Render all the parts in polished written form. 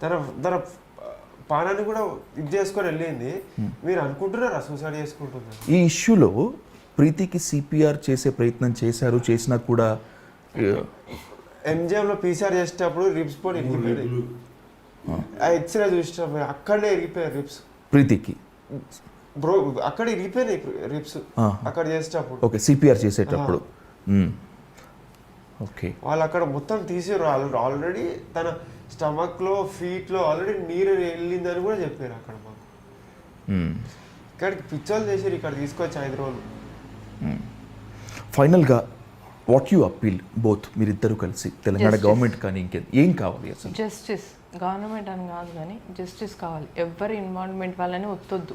తన తన పానాన్ని కూడా ఇది చేసుకొని వెళ్ళింది. మీరు అనుకుంటున్నారా సూసైడ్ చేసుకుంటున్నారు? ఈ ఇష్యూలో ప్రీతికి సిపిఆర్ చేసే ప్రయత్నం చేసినా కూడా ఎంజిఎంలో పీసీఆర్ చేసేటప్పుడు రిబ్స్ పోయి ఇరిగిపోయాయి. ఆ ఎక్స్రే చూసినప్పుడు అక్కడనే ఇరిగిపోయాయి రిబ్స్ ప్రీతికి. బ్రో అక్కడ ఇరిగిపోయినాయి రిబ్స్ అక్కడ చేసేటప్పుడు. ఓకే, సిపిఆర్ చేసేటప్పుడు. ఓకే, వాళ్ళు అక్కడ మొత్తం తీసారు. ఆల్రెడీ తన స్టమక్లో ఫీట్లో ఆల్రెడీ నీరు వెళ్ళిందని కూడా చెప్పారు అక్కడ మాకు. ఇక్కడికి పిచ్చోలు చేసారు, ఇక్కడ తీసుకొచ్చి 5 రోజులు. ఫైనల్గా వాట్ యూ అప్పీల్ బోత్ మీరిద్దరూ కలిసి తెలంగాణ గవర్నమెంట్ కానీ ఏం కావాలి అసలు? జస్టిస్. గవర్నమెంట్ అని కాదు కానీ జస్టిస్ కావాలి. ఎవరి ఇన్వాల్వ్మెంట్ వాళ్ళని ఒత్తొద్దు,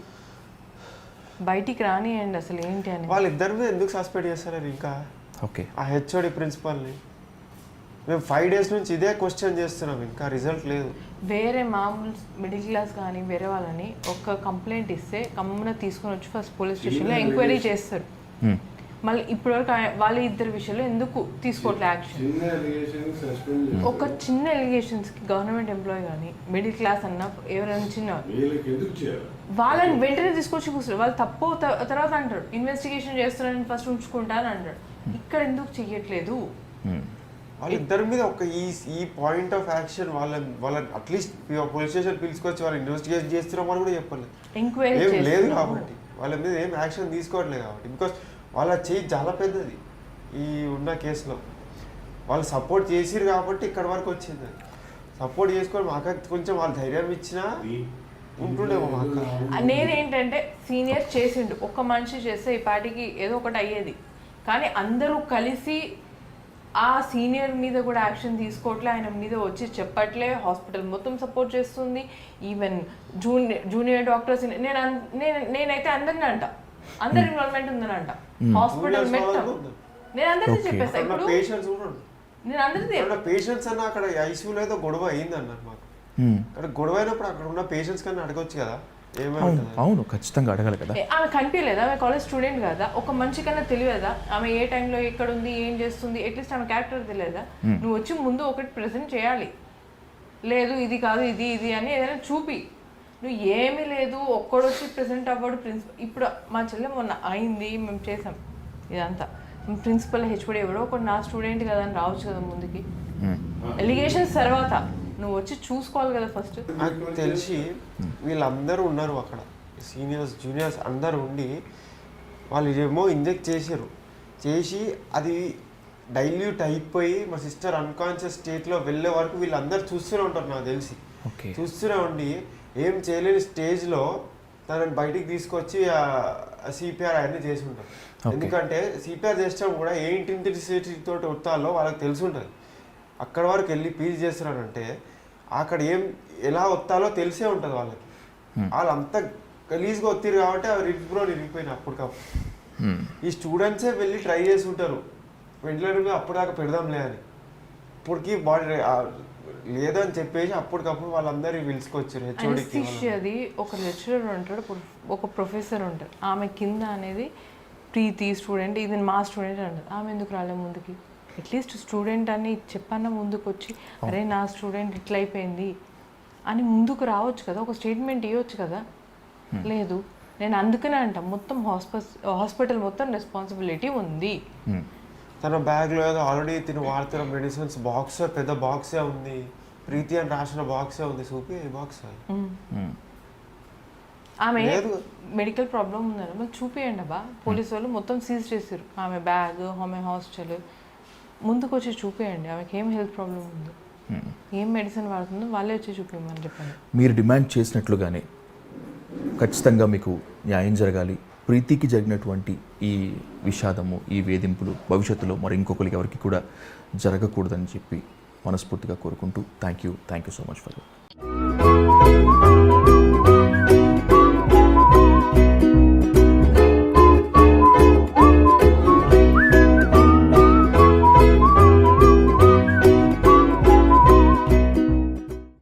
బయటికి రానియండి. అసలు ఏంటి అని వాళ్ళిద్దరి మీద ఎందుకు సస్పెండ్ చేస్తారు ఇంకా? ఓకే, ఆ హెచ్ఓడి ప్రిన్సిపల్ని మేము 5 days నుంచి ఇదే క్వశ్చన్ చేస్తున్నాం, ఇంకా రిజల్ట్ లేదు. వేరే మామూలు మిడిల్ క్లాస్ కానీ వేరే వాళ్ళని ఒక కంప్లైంట్ ఇస్తే కమ్మున తీసుకొని వచ్చి ఫస్ట్ పోలీస్ స్టేషన్లో ఎంక్వైరీ చేస్తారు. మళ్ళీ ఇప్పటివరకు వాళ్ళ ఇద్దరు విషయంలో ఎందుకు తీసుకోవట్లే యాక్షన్? ఒక చిన్న ఎలిగేషన్స్కి గవర్నమెంట్ ఎంప్లాయీ కానీ మిడిల్ క్లాస్ అన్న ఎవరైనా చిన్న వాళ్ళని వెంటనే తీసుకొచ్చి కూర్చోరు. వాళ్ళు తప్పు తర్వాత అంటారు ఇన్వెస్టిగేషన్ చేస్తున్నారని ఫస్ట్ ఉంచుకుంటా అని అంటారు. ఇక్కడ ఎందుకు చెయ్యట్లేదు? వాళ్ళిద్దరి మీద ఒక ఈ పాయింట్ ఆఫ్ యాక్షన్ వాళ్ళని అట్లీస్ట్ పోలీస్ స్టేషన్ పిలుచుకొచ్చి వాళ్ళు ఇన్వెస్టిగేషన్ చేస్తున్నామని కూడా చెప్పలేదు. ఎంక్వైరీ ఏం లేదు కాబట్టి వాళ్ళ మీద ఏం యాక్షన్ తీసుకోవట్లేదు కాబట్టి. బికాస్ వాళ్ళ చేయి చాలా పెద్దది ఈ ఉన్న కేసులో. వాళ్ళు సపోర్ట్ చేసిరు కాబట్టి ఇక్కడ వరకు వచ్చింది. సపోర్ట్ చేసుకొని మాకు కొంచెం వాళ్ళు ధైర్యం ఇచ్చినా ఉంటుండేమో మాకు. నేనేంటంటే సీనియర్ చేసిండు, ఒక్క మనిషి చేస్తే ఈ పార్టీకి ఏదో ఒకటి అయ్యేది. కానీ అందరూ కలిసి ఆ సీనియర్ మీద కూడా యాక్షన్ తీసుకోవట్లే, ఆయన మీద వచ్చి చెప్పట్లే. హాస్పిటల్ మొత్తం సపోర్ట్ చేస్తుంది, ఈవెన్ జూనియర్ డాక్టర్స్. నేనైతే అందరిని అంట, అందరి ఇన్వాల్వ్మెంట్ ఉందని అంట హాస్పిటల్ మొత్తం. నేను అందరికీ చెప్పేస్తా. ఇప్పుడు నేను అందరికీ పేషెంట్స్ అన్న అక్కడ ఐసీయూలో ఏదో గొడవ అయింది అన్నారు మాకు. అక్కడ గొడవ అయినప్పుడు అక్కడ ఉన్న పేషెంట్స్ కన్నా అడగొచ్చు కదా. అవును, ఖచ్చితంగా అడగాలి కదా. ఆమె కనిపించలేదా? ఆమె కాలేజ్ స్టూడెంట్ కదా, ఒక మనిషి కన్నా తెలియదా ఆమె ఏ టైంలో ఎక్కడ ఉంది, ఏం చేస్తుంది? అట్లీస్ట్ ఆమె క్యారెక్టర్ తెలియదా? నువ్వు వచ్చి ముందు ఒకటి ప్రెజెంట్ చేయాలి. లేదు ఇది కాదు ఇది ఇది అని ఏదైనా చూపి. నువ్వు ఏమీ లేదు, ఒక్కడు వచ్చి ప్రెజెంట్ అవ్వడు. ప్రిన్సిపల్ ఇప్పుడు మా చెల్లె మొన్న అయింది, మేము చేసాం ఇదంతా. ప్రిన్సిపల్ హెచ్ఓడి ఎవడో ఒకటి నా స్టూడెంట్ కదా అని రావచ్చు కదా ముందుకి. ఎలిగేషన్స్ తర్వాత నువ్వు వచ్చి చూసుకోవాలి కదా ఫస్ట్. నాకు తెలిసి వీళ్ళందరూ ఉన్నారు అక్కడ, సీనియర్స్ జూనియర్స్ అందరూ ఉండి వాళ్ళు ఏమో ఇంజెక్ట్ చేసి అది డైల్యూట్ అయిపోయి మా సిస్టర్ అన్కాన్షియస్ స్టేట్లో వెళ్ళే వరకు వీళ్ళందరూ చూస్తూనే ఉంటారు నాకు తెలిసి. చూస్తూనే ఉండి ఏం చేయలేని స్టేజ్లో తనని బయటికి తీసుకొచ్చి సిపిఆర్ అవన్నీ చేసి ఉంటారు. ఎందుకంటే సిపిఆర్ చేసడం కూడా ఏ ఇంటెన్సిటీ తోటి వస్తాలో వాళ్ళకి తెలిసి ఉంటుంది. అక్కడ వరకు వెళ్ళి పీజీ చేస్తున్నారంటే అక్కడ ఎలా వస్తాలో తెలిసే ఉంటుంది వాళ్ళకి. వాళ్ళంతా గలీజ్గా వస్తారు కాబట్టి అవి రిబ్రో ఇరిగిపోయినాయి అప్పటికప్పుడు. ఈ స్టూడెంట్సే వెళ్ళి ట్రై చేసి ఉంటారు వెంటిలేటర్ మీద అప్పటిదాకా పెడదాంలే అని. ఇప్పటికి బాడీ లేదని చెప్పేసి అప్పటికప్పుడు వాళ్ళందరూ పిలుచుకొచ్చారు హెచ్ఓడికి. అది ఒక లెక్చరర్ ఉంటాడు, ఒక ప్రొఫెసర్ ఉంటాడు. ఆమె కింద అనేది ప్రీతి స్టూడెంట్, ఇది మా స్టూడెంట్ అంటారు. ఆమె ఎందుకు రాలే ముందుకి? అట్లీస్ట్ స్టూడెంట్ అని చెప్పన్న ముందుకు వచ్చి అరే నా స్టూడెంట్ ఇట్లా అయిపోయింది అని ముందుకు రావచ్చు కదా, ఒక స్టేట్మెంట్ ఇవ్వచ్చు కదా. లేదు, నేను అందుకనే అంట మొత్తం హాస్పిటల్ మొత్తం రెస్పాన్సిబిలిటీ ఉంది. తన బ్యాగ్లో ఏదో ఆల్రెడీ తిని వాడుతున్న మెడిసిన్స్ బాక్స్, పెద్ద బాక్సే ఉంది, ప్రీతి అని రాసిన బాక్సే ఉంది. చూపి బాక్స్ ఆమె మెడికల్ ప్రాబ్లం ఉందని మళ్ళీ చూపియండి అబ్బా. పోలీసు వాళ్ళు మొత్తం సీజ్ చేశారు ఆమె బ్యాగ్, ఆమె హాస్టల్. ముందుకు వచ్చి చూపేయండి ఆమెకి ఏం హెల్త్ ప్రాబ్లం ఉందో, ఏం మెడిసిన్ వాడుతుందో వాళ్ళే వచ్చి చూపించమని చెప్పండి. మీరు డిమాండ్ చేసినట్లుగానే ఖచ్చితంగా మీకు న్యాయం జరగాలి. ప్రీతికి జరిగినటువంటి ఈ విషాదము, ఈ వేధింపులు భవిష్యత్తులో మరి ఇంకొకరికి ఎవరికి కూడా జరగకూడదని చెప్పి మనస్ఫూర్తిగా కోరుకుంటూ thank you so much for